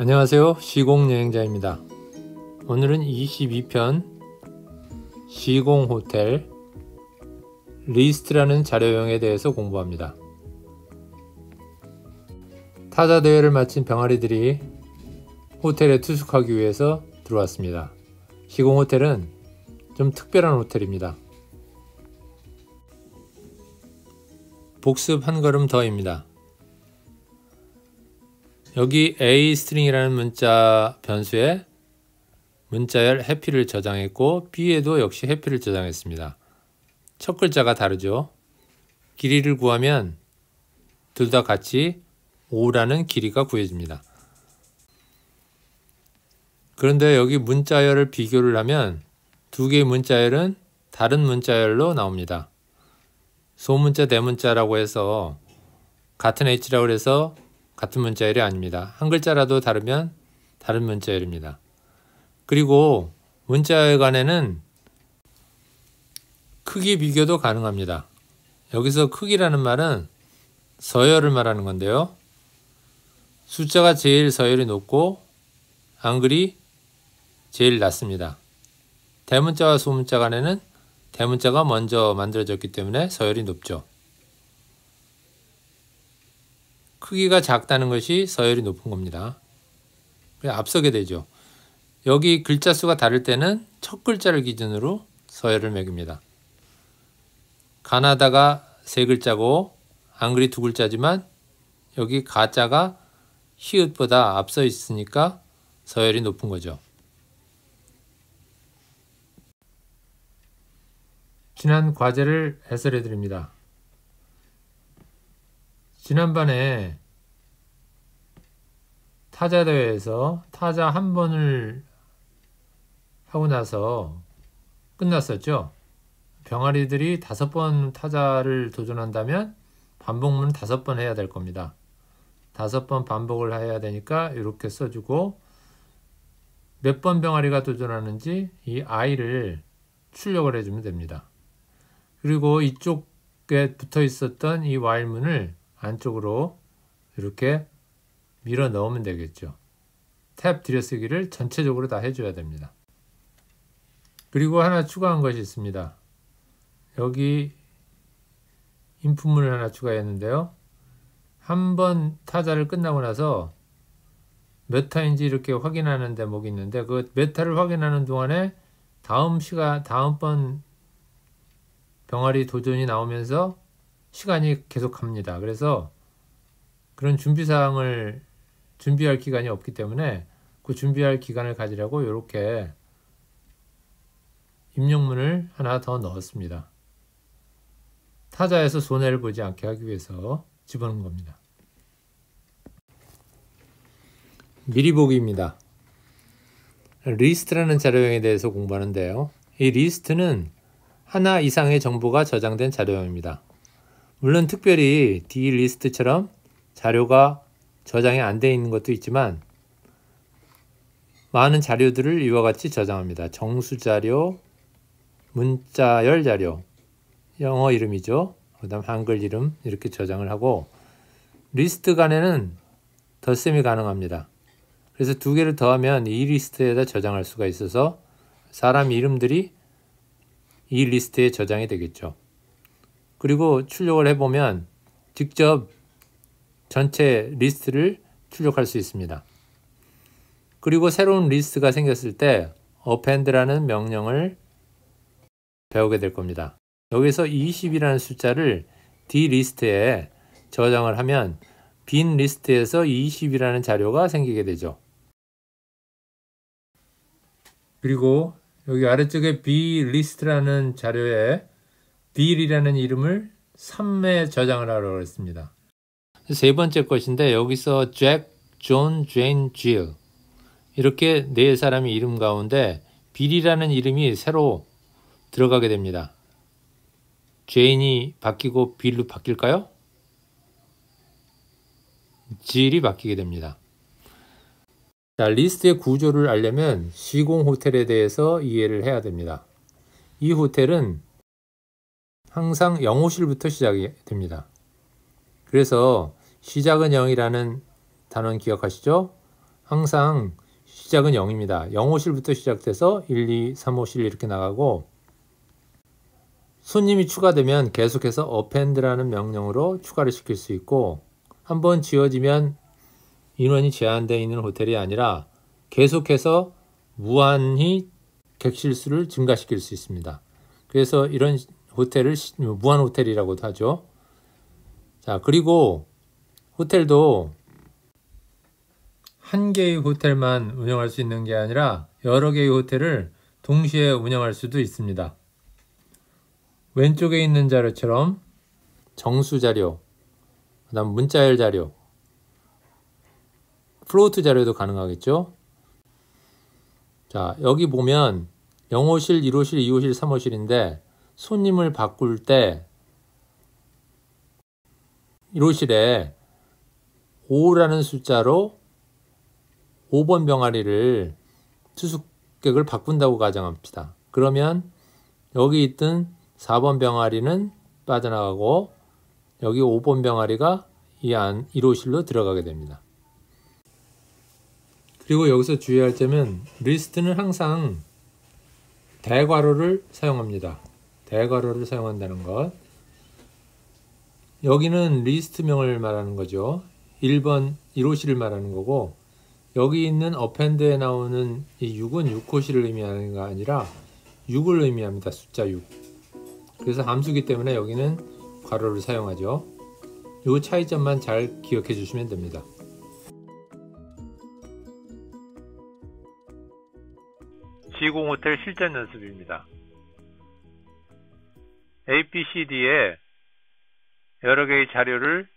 안녕하세요. 시공여행자입니다. 오늘은 22편 시공호텔 리스트라는 자료형에 대해서 공부합니다. 타자 대회를 마친 병아리들이 호텔에 투숙하기 위해서 들어왔습니다. 시공호텔은 좀 특별한 호텔입니다. 복습 한 걸음 더입니다. 여기 A 스트링이라는 문자 변수에 문자열 해피를 저장했고 B에도 역시 해피를 저장했습니다. 첫 글자가 다르죠. 길이를 구하면 둘 다 같이 5라는 길이가 구해집니다. 그런데 여기 문자열을 비교를 하면 두 개의 문자열은 다른 문자열로 나옵니다. 소문자, 대문자라고 해서 같은 H라고 해서 같은 문자열이 아닙니다. 한 글자라도 다르면 다른 문자열입니다. 그리고 문자열 간에는 크기 비교도 가능합니다. 여기서 크기라는 말은 서열을 말하는 건데요. 숫자가 제일 서열이 높고 한글이 제일 낮습니다. 대문자와 소문자 간에는 대문자가 먼저 만들어졌기 때문에 서열이 높죠. 크기가 작다는 것이 서열이 높은 겁니다. 앞서게 되죠. 여기 글자 수가 다를 때는 첫 글자를 기준으로 서열을 매깁니다. 가나다가 세 글자고 한글이 두 글자지만 여기 가자가 히읗보다 앞서 있으니까 서열이 높은 거죠. 지난 과제를 해설해 드립니다. 지난번에 타자 대회에서 타자 한 번을 하고 나서 끝났었죠. 병아리들이 5번 타자를 도전한다면 반복문은 5번 해야 될 겁니다. 5번 반복을 해야 되니까 이렇게 써주고 몇 번 병아리가 도전하는지 이 I를 출력을 해주면 됩니다. 그리고 이쪽에 붙어 있었던 이 while문을 안쪽으로 이렇게 밀어 넣으면 되겠죠. 탭 들여쓰기를 전체적으로 다 해줘야 됩니다. 그리고 하나 추가한 것이 있습니다. 여기 인풋문을 하나 추가했는데요. 한 번 타자를 끝나고 나서 몇 타인지 이렇게 확인하는 대목이 있는데 그 몇 타를 확인하는 동안에 다음번 병아리 도전이 나오면서 시간이 계속 갑니다. 그래서 그런 준비사항을 준비할 기간이 없기 때문에 그 준비할 기간을 가지려고 이렇게 입력문을 하나 더 넣었습니다. 타자에서 손해를 보지 않게 하기 위해서 집어넣은 겁니다. 미리 보기입니다. 리스트라는 자료형에 대해서 공부하는데요. 이 리스트는 하나 이상의 정보가 저장된 자료형입니다. 물론 특별히 D리스트처럼 자료가 저장이 안 되어 있는 것도 있지만 많은 자료들을 이와 같이 저장합니다. 정수자료, 문자열 자료, 영어 이름이죠. 그 다음 한글 이름 이렇게 저장을 하고 리스트 간에는 덧셈이 가능합니다. 그래서 두 개를 더하면 이 리스트에다 저장할 수가 있어서 사람 이름들이 이 리스트에 저장이 되겠죠. 그리고 출력을 해보면 직접 전체 리스트를 출력할 수 있습니다. 그리고 새로운 리스트가 생겼을 때 append라는 명령을 배우게 될 겁니다. 여기서 20이라는 숫자를 D리스트에 저장을 하면 빈 리스트에서 20이라는 자료가 생기게 되죠. 그리고 여기 아래쪽에 Bli스트라는 자료에 B이라는 이름을 3에 저장을 하라고 했습니다. 세 번째 것인데 여기서 잭, 존, 제인, 질 이렇게 네 사람의 이름 가운데 빌이라는 이름이 새로 들어가게 됩니다. 제인이 바뀌고 빌로 바뀔까요? 질이 바뀌게 됩니다. 자, 리스트의 구조를 알려면 시공호텔에 대해서 이해를 해야 됩니다. 이 호텔은 항상 영호실부터 시작이 됩니다. 그래서 시작은 0이라는 단어는 기억하시죠? 항상 시작은 0입니다. 0호실부터 시작돼서 1, 2, 3호실 이렇게 나가고 손님이 추가되면 계속해서 append라는 명령으로 추가를 시킬 수 있고 한번 지어지면 인원이 제한되어 있는 호텔이 아니라 계속해서 무한히 객실수를 증가시킬 수 있습니다. 그래서 이런 호텔을 무한 호텔이라고도 하죠. 자, 그리고 호텔도 한 개의 호텔만 운영할 수 있는 게 아니라 여러 개의 호텔을 동시에 운영할 수도 있습니다. 왼쪽에 있는 자료처럼 정수 자료, 그 다음 문자열 자료, 플로트 자료도 가능하겠죠. 자, 여기 보면 0호실, 1호실, 2호실, 3호실인데 손님을 바꿀 때 1호실에 5라는 숫자로 5번 병아리를 투숙객을 바꾼다고 가정합시다. 그러면 여기 있던 4번 병아리는 빠져나가고 여기 5번 병아리가 이 안 1호실로 들어가게 됩니다. 그리고 여기서 주의할 점은 리스트는 항상 대괄호를 사용합니다. 대괄호를 사용한다는 것. 여기는 리스트명을 말하는 거죠. 1번 1호실을 말하는 거고 여기 있는 append에 나오는 이 6은 6호실을 의미하는 게 아니라 6을 의미합니다. 숫자 6. 그래서 함수기 때문에 여기는 괄호를 사용하죠. 이 차이점만 잘 기억해 주시면 됩니다. G0호텔 실전 연습입니다. A, B, C, D에 여러 개의 자료를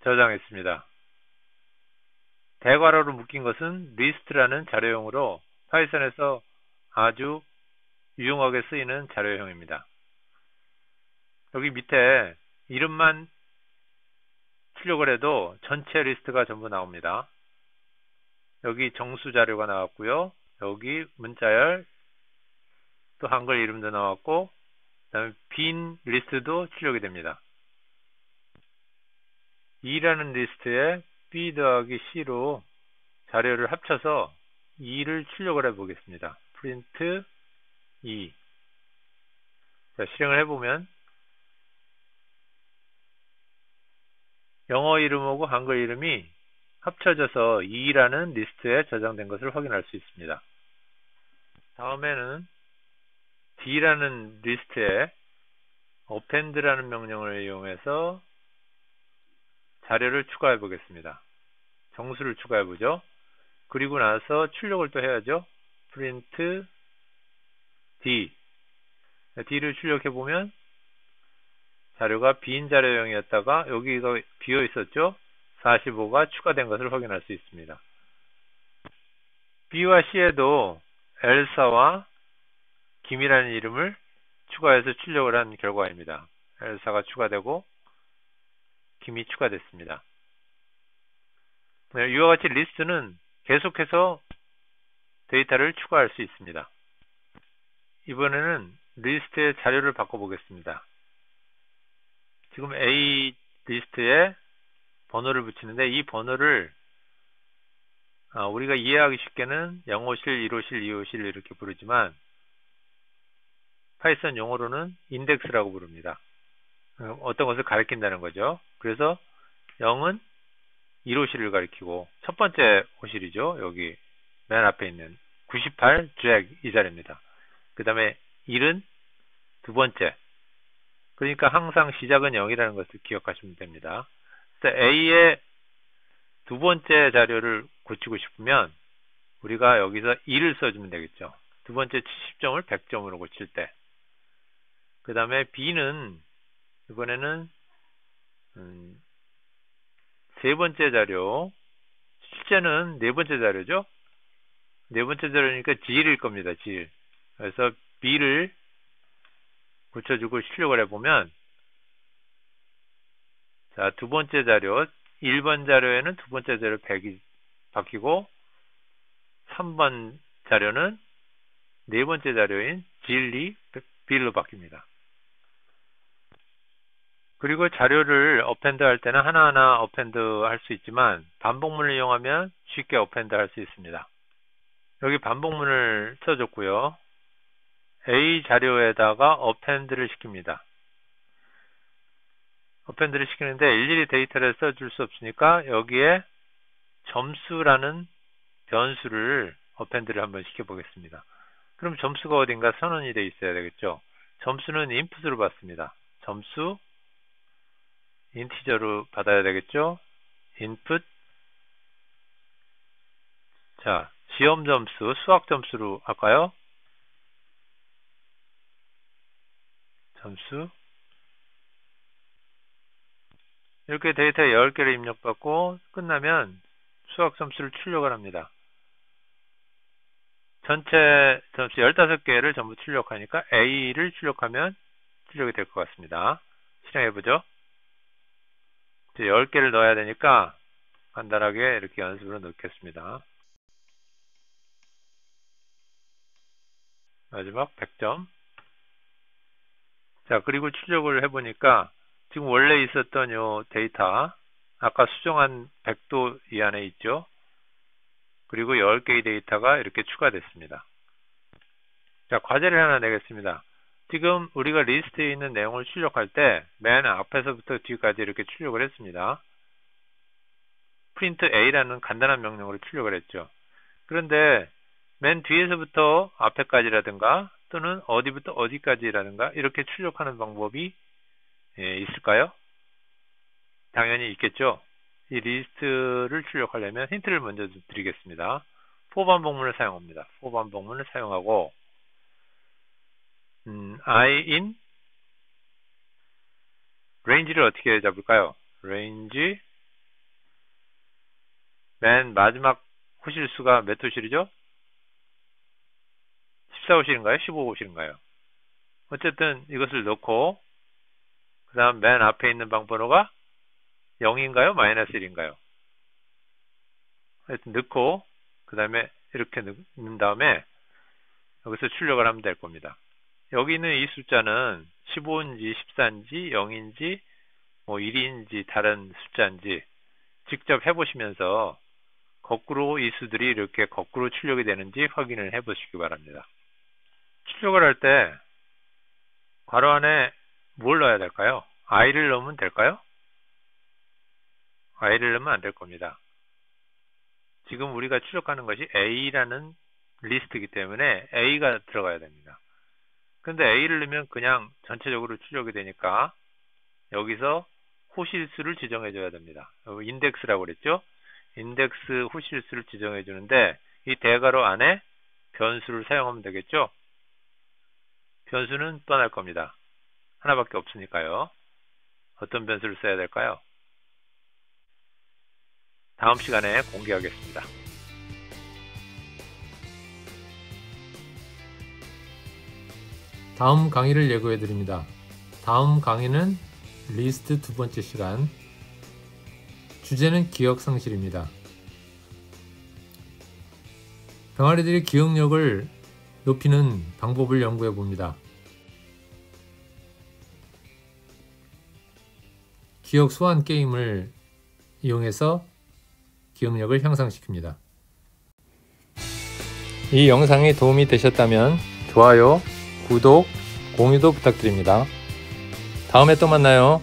저장했습니다. 대괄호로 묶인 것은 리스트라는 자료형으로 파이썬에서 아주 유용하게 쓰이는 자료형입니다. 여기 밑에 이름만 출력을 해도 전체 리스트가 전부 나옵니다. 여기 정수 자료가 나왔고요. 여기 문자열, 또 한글 이름도 나왔고 그다음에 빈 리스트도 출력이 됩니다. 2라는 리스트에 B 더하기 C로 자료를 합쳐서 2를 출력을 해보겠습니다. print 2. 자, 실행을 해보면 영어 이름하고 한글 이름이 합쳐져서 2라는 리스트에 저장된 것을 확인할 수 있습니다. 다음에는 D라는 리스트에 append라는 명령을 이용해서 자료를 추가해 보겠습니다. 정수를 추가해 보죠. 그리고 나서 출력을 또 해야죠. print D. D를 출력해 보면 자료가 빈 자료형이었다가 여기가 비어 있었죠. 45가 추가된 것을 확인할 수 있습니다. B와 C에도 엘사와 김이라는 이름을 추가해서 출력을 한 결과입니다. 엘사가 추가되고 김이 추가됐습니다. 이와 같이 리스트는 계속해서 데이터를 추가할 수 있습니다. 이번에는 리스트의 자료를 바꿔보겠습니다. 지금 A 리스트에 번호를 붙이는데 이 번호를 우리가 이해하기 쉽게는 0호실, 1호실, 2호실 이렇게 부르지만 파이썬 용어로는 인덱스라고 부릅니다. 어떤 것을 가리킨다는 거죠. 그래서 0은 1호실을 가리키고 첫 번째 호실이죠. 여기 맨 앞에 있는 98 드래그 이 자리입니다. 그 다음에 1은 두 번째. 그러니까 항상 시작은 0이라는 것을 기억하시면 됩니다. 그래서 A의 두 번째 자료를 고치고 싶으면 우리가 여기서 2를 써주면 되겠죠. 두 번째 70점을 100점으로 고칠 때. 그 다음에 B는 이번에는 세 번째 자료, 실제는 네 번째 자료죠. 네 번째 자료니까 G일 겁니다. G. 그래서 B를 고쳐주고 출력을 해보면 자, 두 번째 자료 1번 자료에는 두 번째 자료 100이 바뀌고 3번 자료는 네 번째 자료인 G일이 B로 바뀝니다. 그리고 자료를 어펜드 할 때는 하나하나 어펜드 할 수 있지만 반복문을 이용하면 쉽게 어펜드 할 수 있습니다. 여기 반복문을 써줬고요. A 자료에다가 어펜드를 시킵니다. 어펜드를 시키는데 일일이 데이터를 써줄 수 없으니까 여기에 점수라는 변수를 어펜드를 한번 시켜보겠습니다. 그럼 점수가 어딘가 선언이 되어 있어야 되겠죠. 점수는 인풋으로 받습니다. 점수 인티저로 받아야 되겠죠. 인풋. 자, 시험 점수, 수학 점수로 할까요? 점수. 이렇게 데이터 10개를 입력받고 끝나면 수학 점수를 출력을 합니다. 전체 점수 15개를 전부 출력하니까 A를 출력하면 출력이 될 것 같습니다. 실행해보죠. 10개를 넣어야 되니까 간단하게 이렇게 연습으로 넣겠습니다. 마지막 100점. 자, 그리고 출력을 해보니까 지금 원래 있었던 요 데이터, 아까 수정한 100도 이 안에 있죠. 그리고 10개의 데이터가 이렇게 추가됐습니다. 자, 과제를 하나 내겠습니다. 지금 우리가 리스트에 있는 내용을 출력할 때 맨 앞에서부터 뒤까지 이렇게 출력을 했습니다. print a라는 간단한 명령으로 출력을 했죠. 그런데 맨 뒤에서부터 앞에까지라든가 또는 어디부터 어디까지라든가 이렇게 출력하는 방법이 있을까요? 당연히 있겠죠. 이 리스트를 출력하려면 힌트를 먼저 드리겠습니다. for 반복문을 사용합니다. for 반복문을 사용하고 I in range를 어떻게 잡을까요? range 맨 마지막 호실수가 몇 호실이죠? 14호실인가요? 15호실인가요? 어쨌든 이것을 넣고 그 다음 맨 앞에 있는 방번호가 0인가요? 마이너스 1인가요? 하여튼 넣고 그 다음에 이렇게 넣은 다음에 여기서 출력을 하면 될 겁니다. 여기 있는 이 숫자는 15인지 14인지 0인지 뭐 1인지 다른 숫자인지 직접 해보시면서 거꾸로 이 수들이 이렇게 거꾸로 출력이 되는지 확인을 해보시기 바랍니다. 출력을 할 때 괄호 안에 뭘 넣어야 될까요? i를 넣으면 될까요? i를 넣으면 안 될 겁니다. 지금 우리가 출력하는 것이 a라는 리스트이기 때문에 a가 들어가야 됩니다. 근데 a를 넣으면 그냥 전체적으로 출력이 되니까 여기서 호실수를 지정해 줘야 됩니다. 인덱스라고 그랬죠? 인덱스 호실수를 지정해 주는데 이 대괄호 안에 변수를 사용하면 되겠죠? 변수는 뻔할 겁니다. 하나밖에 없으니까요. 어떤 변수를 써야 될까요? 다음 시간에 공개하겠습니다. 다음 강의를 예고해 드립니다. 다음 강의는 리스트 두 번째 시간, 주제는 기억 상실입니다. 병아리들의 기억력을 높이는 방법을 연구해 봅니다. 기억 소환 게임을 이용해서 기억력을 향상시킵니다. 이 영상이 도움이 되셨다면 좋아요, 구독, 공유도 부탁드립니다. 다음에 또 만나요.